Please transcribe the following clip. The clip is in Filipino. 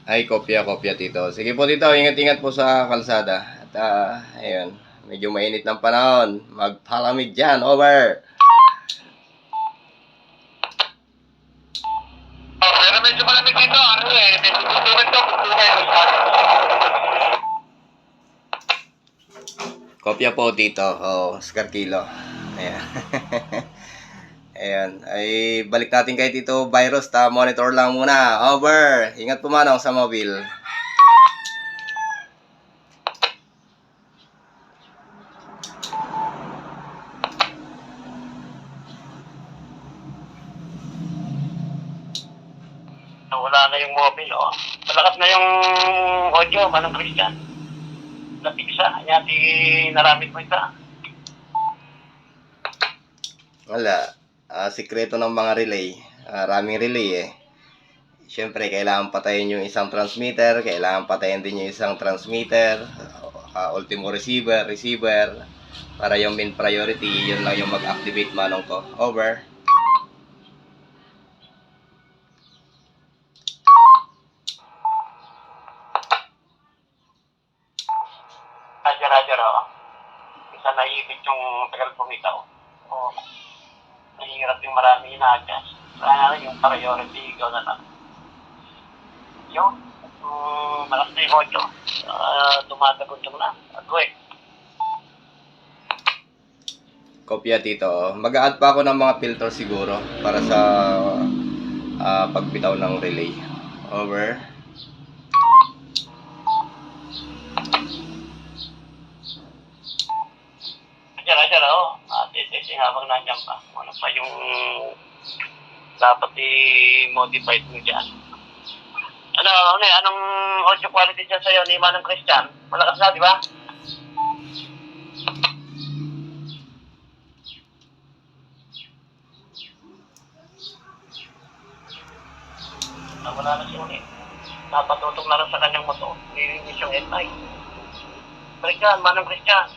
Ay, kopya-kopya Tito. Sige po Tito, ingat-ingat po sa kalsada. At ayun, medyo mainit ng panahon. Magpalamig dyan, over. Pero medyo malamig dito. Ano eh, medyo tutuwid to. Kopya po Tito. Oscar Kilo. Ayan. Ayan. Ay, balik natin kay Tito Virus. Monitor lang muna. Over. Ingat po manong sa mobile. Wala na yung mobile, oh. Malakas na yung audio, Manong Christian. Napigsa, niya di naramit mo ito. Wala. Sikreto ng mga relay. Raming relay eh. Siyempre, kailangan patayin yung isang transmitter. Kailangan patayin din yung isang transmitter. Ultimo receiver. Para yung main priority, yun lang yung mag-activate manong ko. Over. Roger, oh. Isa naiibig yung tagal pumitaw. Oh. Nahihirap yung marami ina-adjust. Kaya na yung priority, ikaw na lang. Yun. Malakas na yung audio. Tumatagod na. Agway. Kopya Tito. Mag-a-add pa ako ng mga filter siguro para sa pagbitaw ng relay. Over. Roger, oh. Testing habang nandiyan pa. Ano pa yung dapat i-modify mo dyan? Anong audio quality dyan sa'yo ni Manong Christian? Malakas na, di ba? Wala na siya ulit. Napatutok na rin sa kanyang motor. Nilinis yung headlight. Balik yan, Manong Christian.